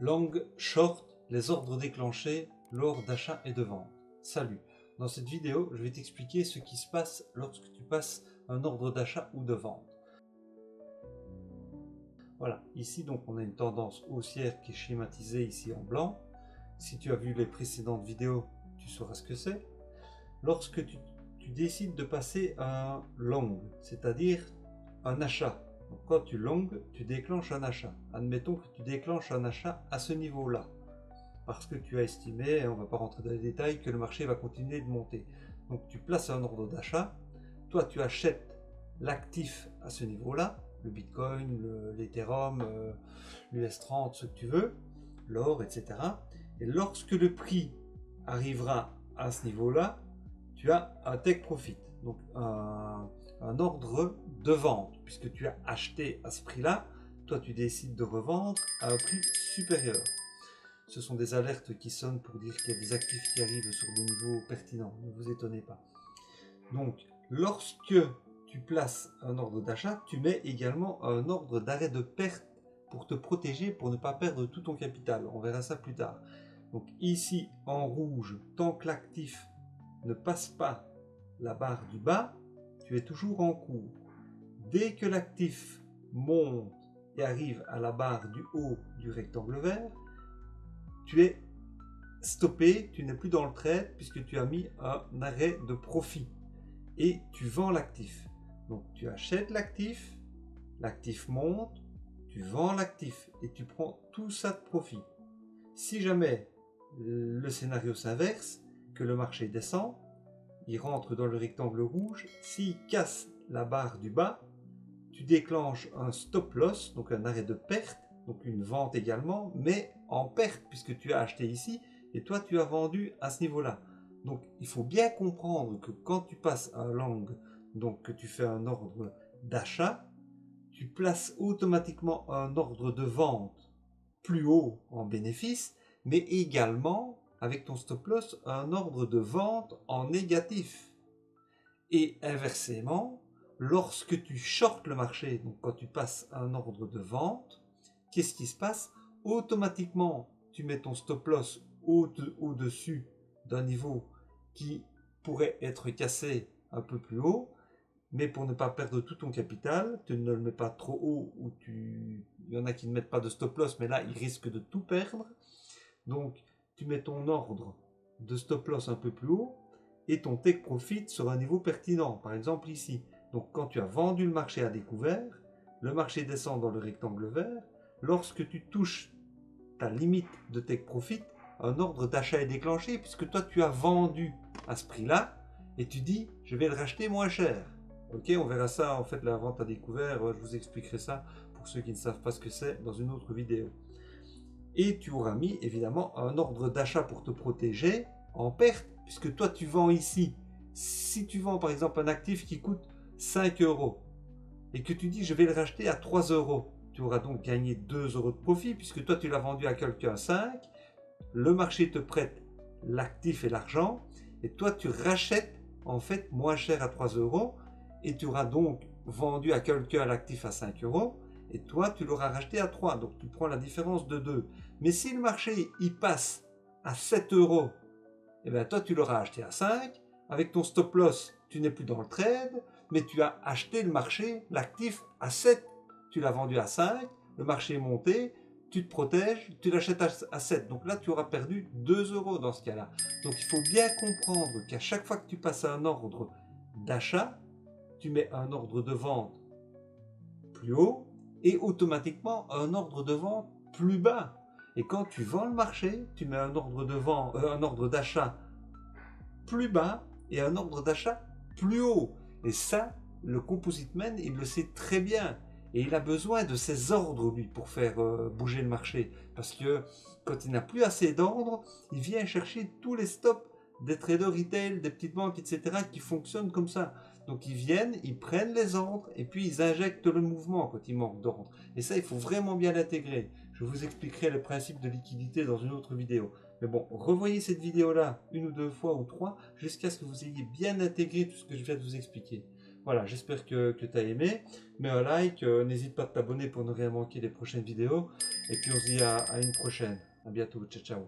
Long, short, les ordres déclenchés lors d'achat et de vente. Salut, dans cette vidéo, je vais t'expliquer ce qui se passe lorsque tu passes un ordre d'achat ou de vente. Voilà, ici donc on a une tendance haussière qui est schématisée ici en blanc. Si tu as vu les précédentes vidéos, tu sauras ce que c'est. Lorsque tu décides de passer un long, c'est-à-dire un achat. Donc quand tu long, tu déclenches un achat. Admettons que tu déclenches un achat à ce niveau-là. Parce que tu as estimé, et on ne va pas rentrer dans les détails, que le marché va continuer de monter. Donc tu places un ordre d'achat. Toi, tu achètes l'actif à ce niveau-là, le Bitcoin, l'Ethereum, l'US30, ce que tu veux, l'or, etc. Et lorsque le prix arrivera à ce niveau-là, tu as un take profit, donc un ordre de vente, puisque tu as acheté à ce prix-là, toi tu décides de revendre à un prix supérieur. Ce sont des alertes qui sonnent pour dire qu'il y a des actifs qui arrivent sur des niveaux pertinents, ne vous étonnez pas. Donc, lorsque tu places un ordre d'achat, tu mets également un ordre d'arrêt de perte pour te protéger, pour ne pas perdre tout ton capital. On verra ça plus tard. Donc ici, en rouge, tant que l'actif ne passe pas la barre du bas, tu es toujours en cours. Dès que l'actif monte et arrive à la barre du haut du rectangle vert, tu es stoppé, tu n'es plus dans le trade puisque tu as mis un arrêt de profit et tu vends l'actif. Donc tu achètes l'actif, l'actif monte, tu vends l'actif et tu prends tout ça de profit. Si jamais le scénario s'inverse, que le marché descend, il rentre dans le rectangle rouge, s'il casse la barre du bas, tu déclenches un stop loss, donc un arrêt de perte, donc une vente également, mais en perte puisque tu as acheté ici et toi tu as vendu à ce niveau-là. Donc il faut bien comprendre que quand tu passes un long, donc que tu fais un ordre d'achat, tu places automatiquement un ordre de vente plus haut en bénéfice, mais également avec ton stop loss un ordre de vente en négatif. Et inversement, lorsque tu shortes le marché, donc quand tu passes un ordre de vente, qu'est-ce qui se passe? Automatiquement, tu mets ton stop loss au-dessus d'un niveau qui pourrait être cassé un peu plus haut, mais pour ne pas perdre tout ton capital, tu ne le mets pas trop haut, ou il y en a qui ne mettent pas de stop loss, mais là, ils risquent de tout perdre. Donc, tu mets ton ordre de stop loss un peu plus haut et ton take profit sur un niveau pertinent, par exemple ici. Donc, quand tu as vendu le marché à découvert, le marché descend dans le rectangle vert. Lorsque tu touches ta limite de take profit, un ordre d'achat est déclenché puisque toi, tu as vendu à ce prix-là et tu dis, je vais le racheter moins cher. Ok, on verra ça, en fait, la vente à découvert, je vous expliquerai ça pour ceux qui ne savent pas ce que c'est dans une autre vidéo. Et tu auras mis évidemment un ordre d'achat pour te protéger en perte, puisque toi tu vends ici. Si tu vends par exemple un actif qui coûte 5 euros et que tu dis je vais le racheter à 3 euros, tu auras donc gagné 2 euros de profit puisque toi tu l'as vendu à quelqu'un à 5, le marché te prête l'actif et l'argent et toi tu rachètes en fait moins cher à 3 euros et tu auras donc vendu à quelqu'un l'actif à 5 euros. Et toi, tu l'auras racheté à 3, donc tu prends la différence de 2. Mais si le marché, il passe à 7 euros, et bien toi, tu l'auras acheté à 5. Avec ton stop loss, tu n'es plus dans le trade, mais tu as acheté le marché, l'actif, à 7. Tu l'as vendu à 5, le marché est monté, tu te protèges, tu l'achètes à 7. Donc là, tu auras perdu 2 euros dans ce cas-là. Donc il faut bien comprendre qu'à chaque fois que tu passes un ordre d'achat, tu mets un ordre de vente plus haut, et automatiquement un ordre de vente plus bas. Et quand tu vends le marché, tu mets un ordre de vente, un ordre d'achat plus bas et un ordre d'achat plus haut. Et ça, le composite man, il le sait très bien. Et il a besoin de ces ordres, lui, pour faire bouger le marché. Parce que quand il n'a plus assez d'ordres, il vient chercher tous les stops des traders retail, des petites banques, etc. qui fonctionnent comme ça. Donc ils viennent, ils prennent les ordres et puis ils injectent le mouvement quand il manque d'ordre. Et ça, il faut vraiment bien l'intégrer. Je vous expliquerai le principe de liquidité dans une autre vidéo. Mais bon, revoyez cette vidéo-là une ou deux fois ou trois jusqu'à ce que vous ayez bien intégré tout ce que je viens de vous expliquer. Voilà, j'espère que tu as aimé. Mets un like, n'hésite pas à t'abonner pour ne rien manquer des prochaines vidéos. Et puis on se dit à une prochaine. À bientôt, ciao ciao.